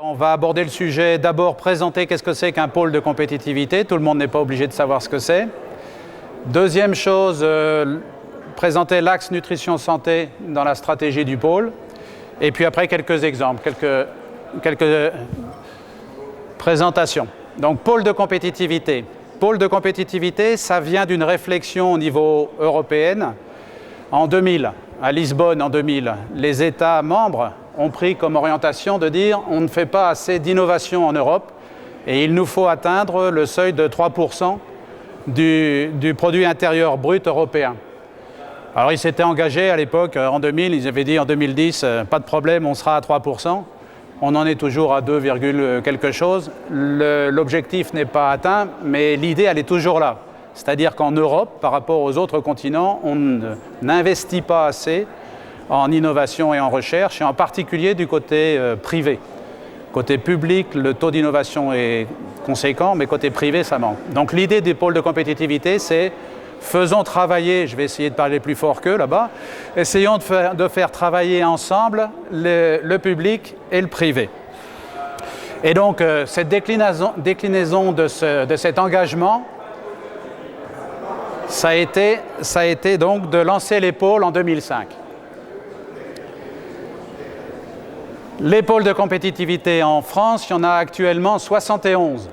On va aborder le sujet, d'abord présenter qu'est-ce que c'est qu'un pôle de compétitivité. Tout le monde n'est pas obligé de savoir ce que c'est. Deuxième chose, présenter l'axe nutrition-santé dans la stratégie du pôle. Et puis après, quelques exemples, quelques présentations. Donc, pôle de compétitivité. Pôle de compétitivité, ça vient d'une réflexion au niveau européen. En 2000, à Lisbonne en 2000, les États membres ont pris comme orientation de dire on ne fait pas assez d'innovation en Europe et il nous faut atteindre le seuil de 3% du produit intérieur brut européen. Alors ils s'étaient engagés à l'époque, en 2000, ils avaient dit en 2010, pas de problème, on sera à 3%. On en est toujours à 2, quelque chose. L'objectif n'est pas atteint, mais l'idée, elle est toujours là. C'est-à-dire qu'en Europe, par rapport aux autres continents, on n'investit pas assez en innovation et en recherche, et en particulier du côté privé. Côté public, le taux d'innovation est conséquent, mais côté privé, ça manque. Donc l'idée du pôle de compétitivité, c'est faisons travailler, je vais essayer de parler plus fort qu'eux là-bas, essayons de faire travailler ensemble le public et le privé. Et donc cette déclinaison de cet engagement, ça a été donc de lancer les pôles en 2005. Les pôles de compétitivité en France, il y en a actuellement 71.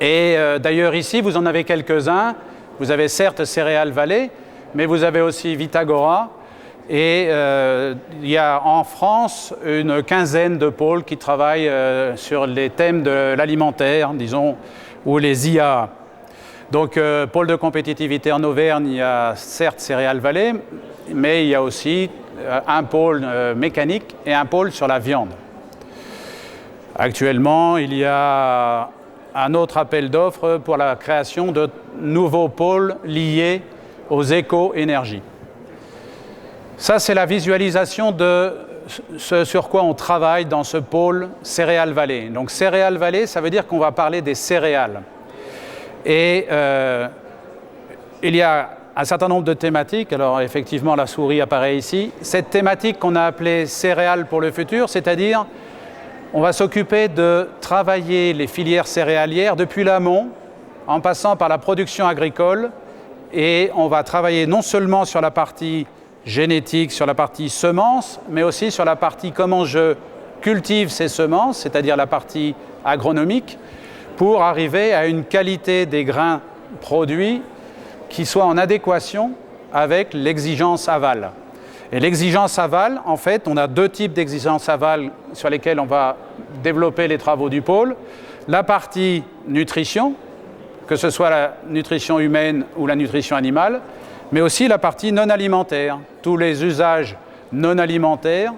Et d'ailleurs ici, vous en avez quelques-uns. Vous avez certes Céréales Vallée, mais vous avez aussi Vitagora. Et il y a en France une quinzaine de pôles qui travaillent sur les thèmes de l'alimentaire, disons, ou les IA. Donc, pôle de compétitivité en Auvergne, il y a certes Céréales Vallée, mais il y a aussi un pôle mécanique et un pôle sur la viande. Actuellement, il y a un autre appel d'offres pour la création de nouveaux pôles liés aux éco-énergies. Ça, c'est la visualisation de ce sur quoi on travaille dans ce pôle Céréales Vallée. Donc, Céréales Vallée, ça veut dire qu'on va parler des céréales. Et il y a un certain nombre de thématiques. Alors, effectivement, la souris apparaît ici. Cette thématique qu'on a appelée céréales pour le futur, c'est-à-dire on va s'occuper de travailler les filières céréalières depuis l'amont, en passant par la production agricole, et on va travailler non seulement sur la partie génétique, sur la partie semences, mais aussi sur la partie comment je cultive ces semences, c'est-à-dire la partie agronomique, pour arriver à une qualité des grains produits qui soit en adéquation avec l'exigence aval. Et l'exigence aval, en fait, on a deux types d'exigences aval sur lesquelles on va développer les travaux du pôle. La partie nutrition, que ce soit la nutrition humaine ou la nutrition animale, mais aussi la partie non alimentaire, tous les usages non alimentaires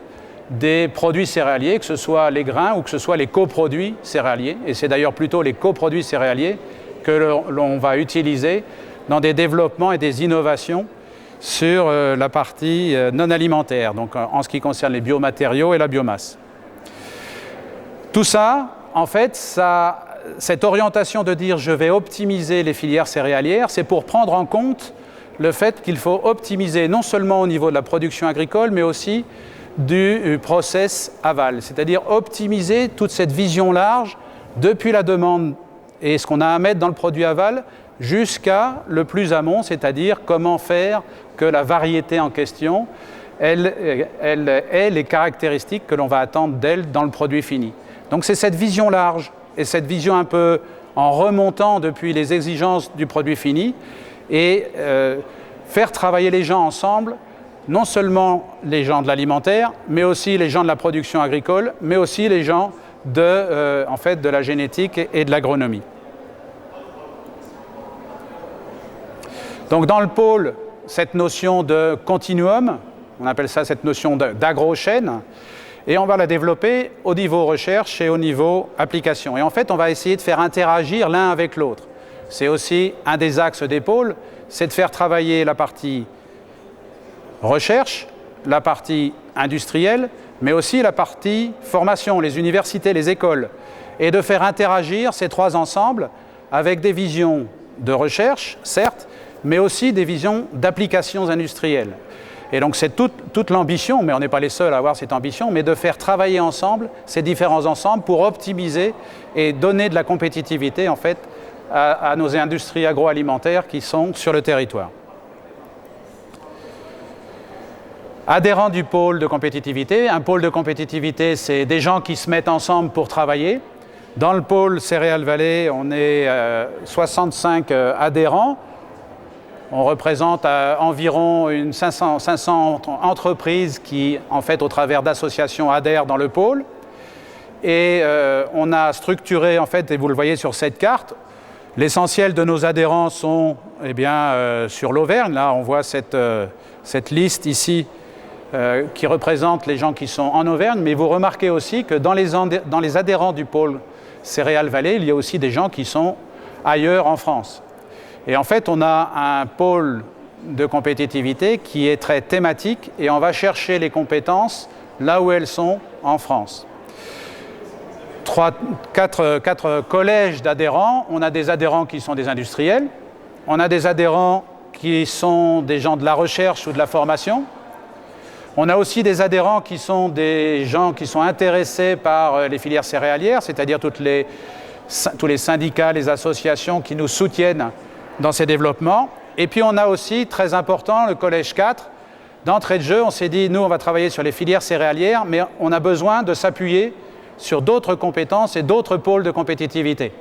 des produits céréaliers, que ce soit les grains ou que ce soit les coproduits céréaliers. Et c'est d'ailleurs plutôt les coproduits céréaliers que l'on va utiliser dans des développements et des innovations sur la partie non alimentaire, donc en ce qui concerne les biomatériaux et la biomasse. Tout ça, en fait, cette orientation de dire je vais optimiser les filières céréalières, c'est pour prendre en compte le fait qu'il faut optimiser non seulement au niveau de la production agricole, mais aussi du process aval, c'est-à-dire optimiser toute cette vision large depuis la demande et ce qu'on a à mettre dans le produit aval jusqu'à le plus amont, c'est-à-dire comment faire que la variété en question, elle ait les caractéristiques que l'on va attendre d'elle dans le produit fini. Donc c'est cette vision large et cette vision un peu en remontant depuis les exigences du produit fini et faire travailler les gens ensemble, non seulement les gens de l'alimentaire, mais aussi les gens de la production agricole, mais aussi les gens en fait, de la génétique et de l'agronomie. Donc dans le pôle, cette notion de continuum, on appelle ça cette notion d'agrochaîne, et on va la développer au niveau recherche et au niveau application. Et en fait, on va essayer de faire interagir l'un avec l'autre. C'est aussi un des axes des pôles, c'est de faire travailler la partie recherche, la partie industrielle, mais aussi la partie formation, les universités, les écoles, et de faire interagir ces trois ensembles avec des visions de recherche, certes, mais aussi des visions d'applications industrielles. Et donc c'est toute l'ambition, mais on n'est pas les seuls à avoir cette ambition, mais de faire travailler ensemble ces différents ensembles pour optimiser et donner de la compétitivité en fait à nos industries agroalimentaires qui sont sur le territoire. Adhérents du pôle de compétitivité. Un pôle de compétitivité, c'est des gens qui se mettent ensemble pour travailler. Dans le pôle Céréales Vallée, on est 65 adhérents. On représente environ 500 entreprises qui, en fait, au travers d'associations, adhèrent dans le pôle. Et on a structuré, en fait, et vous le voyez sur cette carte, l'essentiel de nos adhérents sont sur l'Auvergne. Là, on voit cette liste ici qui représente les gens qui sont en Auvergne. Mais vous remarquez aussi que dans les adhérents du pôle Céréales Vallée, il y a aussi des gens qui sont ailleurs en France. Et en fait, on a un pôle de compétitivité qui est très thématique et on va chercher les compétences là où elles sont en France. Quatre collèges d'adhérents. On a des adhérents qui sont des industriels. On a des adhérents qui sont des gens de la recherche ou de la formation. On a aussi des adhérents qui sont des gens qui sont intéressés par les filières céréalières, c'est-à-dire tous les syndicats, les associations qui nous soutiennent dans ces développements. Et puis on a aussi, très important, le collège 4. D'entrée de jeu, on s'est dit, nous, on va travailler sur les filières céréalières, mais on a besoin de s'appuyer sur d'autres compétences et d'autres pôles de compétitivité.